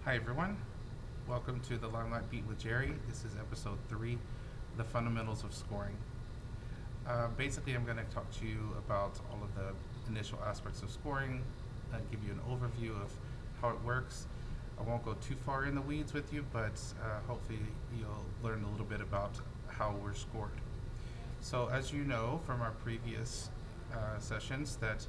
Hi everyone, welcome to the Limelight Beat with Jerry. This is episode 3, the fundamentals of scoring. Basically, I'm going to talk to you about all of the initial aspects of scoring, give you an overview of how it works. I won't go too far in the weeds with you, but hopefully you'll learn a little bit about how we're scored. So as you know from our previous sessions that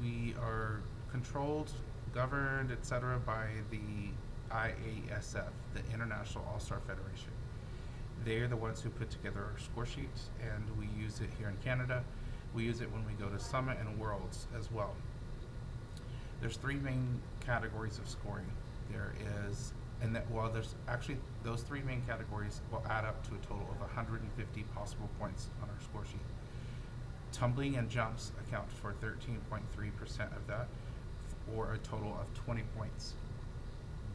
we are controlled, governed, etc. by the IASF, the International All-Star Federation. They're the ones who put together our score sheet, and we use it here in Canada. We use it when we go to Summit and Worlds as well. There's 3 main categories of scoring. There's actually those 3 main categories will add up to a total of 150 possible points on our score sheet. Tumbling and jumps account for 13.3% of that, or a total of 20 points.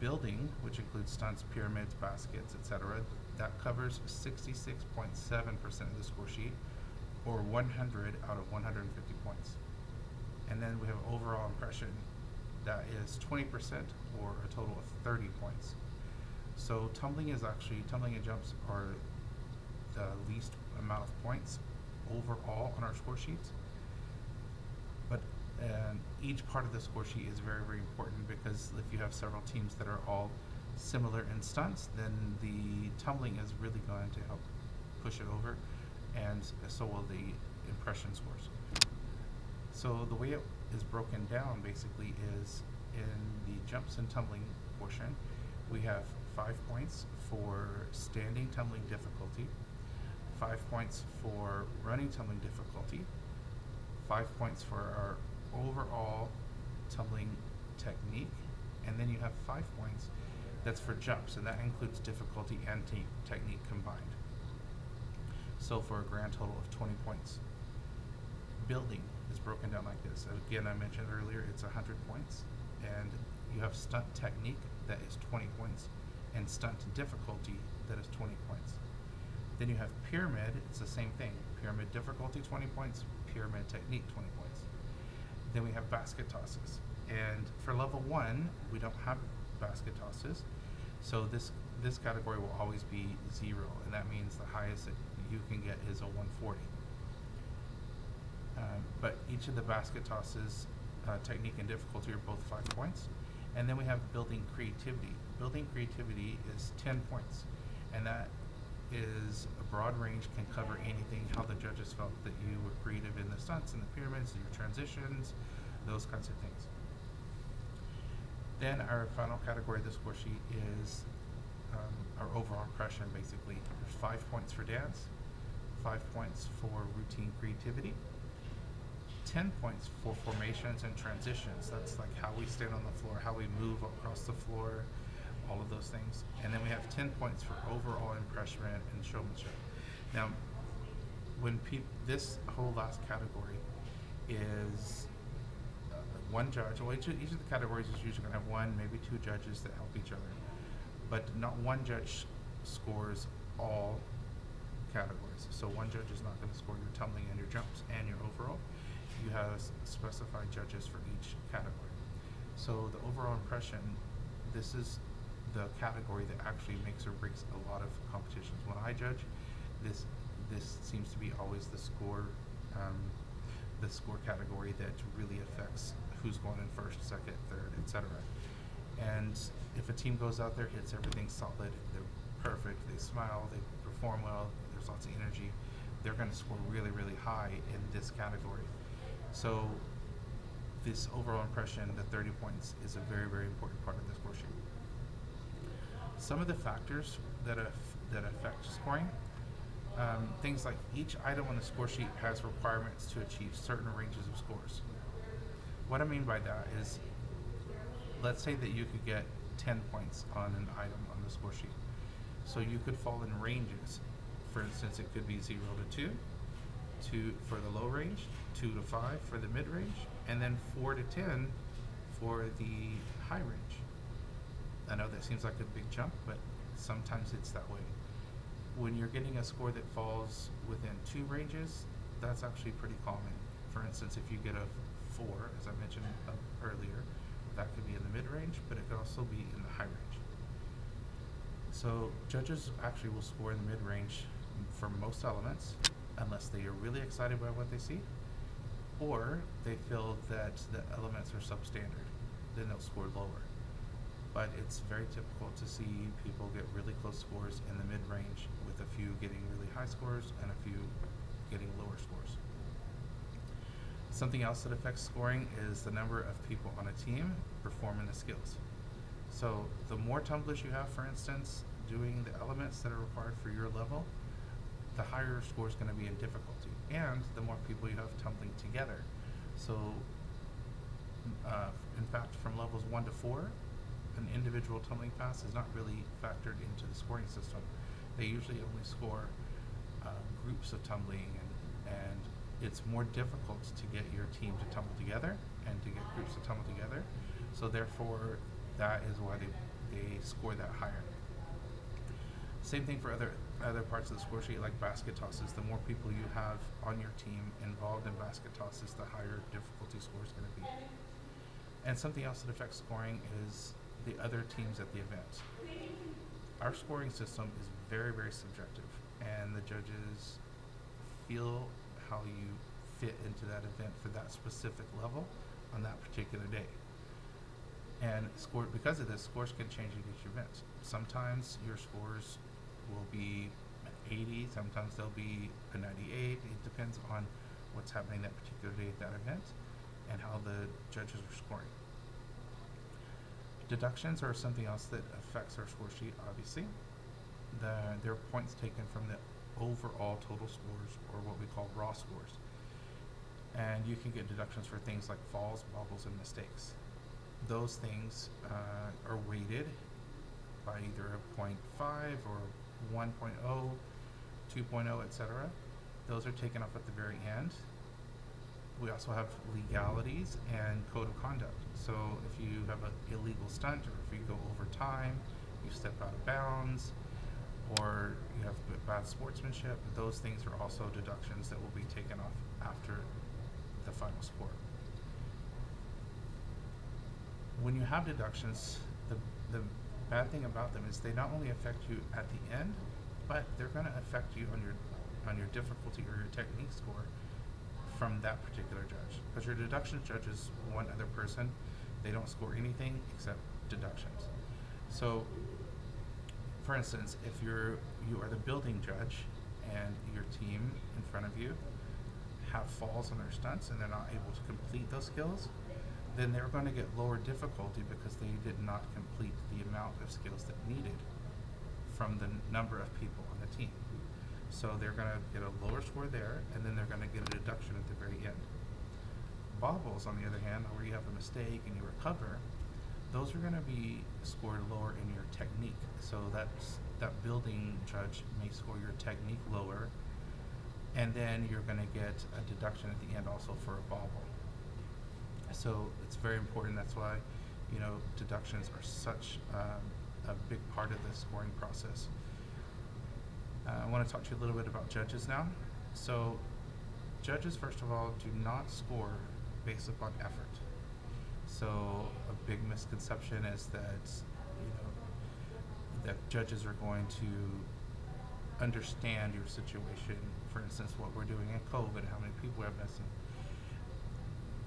Building, which includes stunts, pyramids, baskets, etc., that covers 66.7% of the score sheet, or 100 out of 150 points. And then we have overall impression, that is 20%, or a total of 30 points. So tumbling and jumps are the least amount of points overall on our score sheets. But each part of the score sheet is very, very important, because if you have several teams that are all similar in stunts, then the tumbling is really going to help push it over, and so will the impression scores. So the way it is broken down basically is in the jumps and tumbling portion, we have 5 points for standing tumbling difficulty, 5 points for running tumbling difficulty, 5 points for our overall tumbling technique, and then you have 5 points that's for jumps, and that includes difficulty and technique combined. So for a grand total of 20 points. Building is broken down like this. Again, I mentioned earlier, it's 100 points, and you have stunt technique that is 20 points, and stunt difficulty that is 20 points. Then you have pyramid, it's the same thing. Pyramid difficulty 20 points, pyramid technique 20 points. Then we have basket tosses. And for level 1, we don't have basket tosses. So this category will always be 0, and that means the highest that you can get is a 140. But each of the basket tosses, technique and difficulty, are both 5 points. And then we have building creativity. Building creativity is 10 points, and that is a broad range, can cover anything, how the judges felt that you were creative in the stunts and the pyramids, your transitions, those kinds of things. Then our final category of the score sheet is our overall impression, basically. There's 5 points for dance, 5 points for routine creativity, 10 points for formations and transitions. That's like how we stand on the floor, how we move across the floor, all of those things. And then we have 10 points for overall impression and showmanship. Now, when this whole last category is one judge. Well, each of the categories is usually going to have 1, maybe 2 judges that help each other, but not one judge scores all categories. So one judge is not going to score your tumbling and your jumps and your overall. You have specified judges for each category. So the overall impression, this is the category that actually makes or breaks a lot of competitions. When I judge, this seems to be always the score category that really affects who's going in first, second, third, etc. And if a team goes out there, hits everything solid, they're perfect, they smile, they perform well, there's lots of energy, they're going to score really, really high in this category. So this overall impression, the 30 points, is a very, very important part of the score sheet. Some of the factors that affect scoring, things like each item on the score sheet has requirements to achieve certain ranges of scores. What I mean by that is, let's say that you could get 10 points on an item on the score sheet. So you could fall in ranges. For instance, it could be 0 to 2 for the low range, 2 to 5 for the mid range, and then 4 to 10 for the high range. I know that seems like a big jump, but sometimes it's that way. When you're getting a score that falls within 2 ranges, that's actually pretty common. For instance, if you get a 4, as I mentioned earlier, that could be in the mid-range, but it could also be in the high range. So judges actually will score in the mid-range for most elements unless they are really excited by what they see, or they feel that the elements are substandard. Then they'll score lower. But it's very typical to see people get really close scores in the mid-range, with a few getting really high scores and a few getting lower scores. Something else that affects scoring is the number of people on a team performing the skills. So the more tumblers you have, for instance, doing the elements that are required for your level, the higher your score is going to be in difficulty, and the more people you have tumbling together. So in fact, from levels 1 to 4, an individual tumbling pass is not really factored into the scoring system. They usually only score groups of tumbling, and it's more difficult to get your team to tumble together and to get groups to tumble together. So therefore, that is why they score that higher. Same thing for other parts of the score sheet, like basket tosses. The more people you have on your team involved in basket tosses, the higher difficulty score is going to be. And something else that affects scoring is the other teams at the event. Our scoring system is very, very subjective, and the judges feel how you fit into that event for that specific level on that particular day. And because of this, scores can change at each event. Sometimes your scores will be an 80, sometimes they'll be a 98. It depends on what's happening that particular day at that event and how the judges are scoring. Deductions are something else that affects our score sheet, obviously. They're points taken from the overall total scores, or what we call raw scores. And you can get deductions for things like falls, bobbles, and mistakes. Those things are weighted by either a 0.5 or 1.0, 2.0, etc. Those are taken off at the very end. We also have legalities and code of conduct. So if you have an illegal stunt, or if you go over time, you step out of bounds, or you have bad sportsmanship, those things are also deductions that will be taken off after the final score. When you have deductions, the bad thing about them is they not only affect you at the end, but they're going to affect you on your difficulty or your technique score from that particular judge. Because your deductions judge is one other person. They don't score anything except deductions. So, for instance, if you are the building judge and your team in front of you have falls on their stunts and they're not able to complete those skills, then they're going to get lower difficulty because they did not complete the amount of skills that needed from the number of people on the team. So they're going to get a lower score there, and then they're going to get a deduction at the very end. Bobbles, on the other hand, where you have a mistake and you recover, those are going to be scored lower in your technique. So that building judge may score your technique lower, and then you're going to get a deduction at the end also for a bobble. So it's very important. That's why, deductions are such a big part of the scoring process. I want to talk to you a little bit about judges now. So judges, first of all, do not score based upon effort. So a big misconception is that, that judges are going to understand your situation. For instance, what we're doing in COVID, how many people are missing.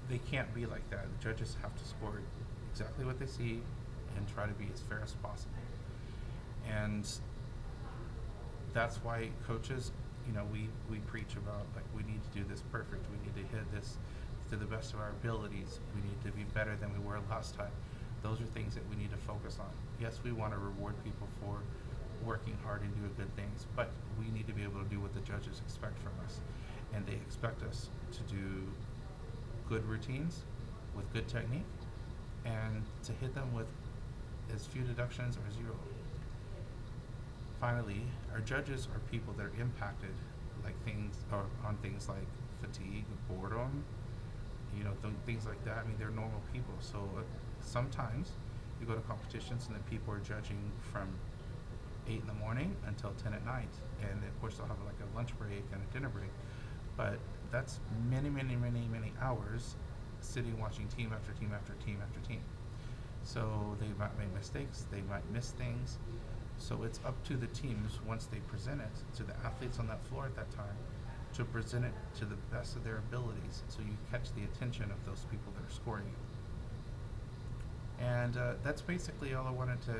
They can't be like that. The judges have to score exactly what they see and try to be as fair as possible. And that's why coaches, we preach about, like, we need to do this perfect. We need to hit this to the best of our abilities. We need to be better than we were last time. Those are things that we need to focus on. Yes, we want to reward people for working hard and doing good things, but we need to be able to do what the judges expect from us. And they expect us to do good routines with good technique and to hit them with as few deductions or zero. Finally, our judges are people that are impacted on things like fatigue, boredom, things like that. I mean, they're normal people. So sometimes you go to competitions and the people are judging from 8 in the morning until 10 at night. And of course they'll have like a lunch break and a dinner break. But that's many, many, many, many hours sitting watching team after team after team after team. So they might make mistakes, they might miss things. So it's up to the teams, once they present it to the athletes on that floor at that time, to present it to the best of their abilities so you catch the attention of those people that are scoring you. And that's basically all I wanted to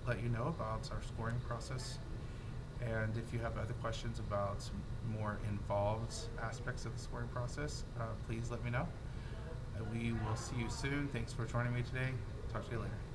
let you know about our scoring process. And if you have other questions about some more involved aspects of the scoring process, please let me know. We will see you soon. Thanks for joining me today. Talk to you later.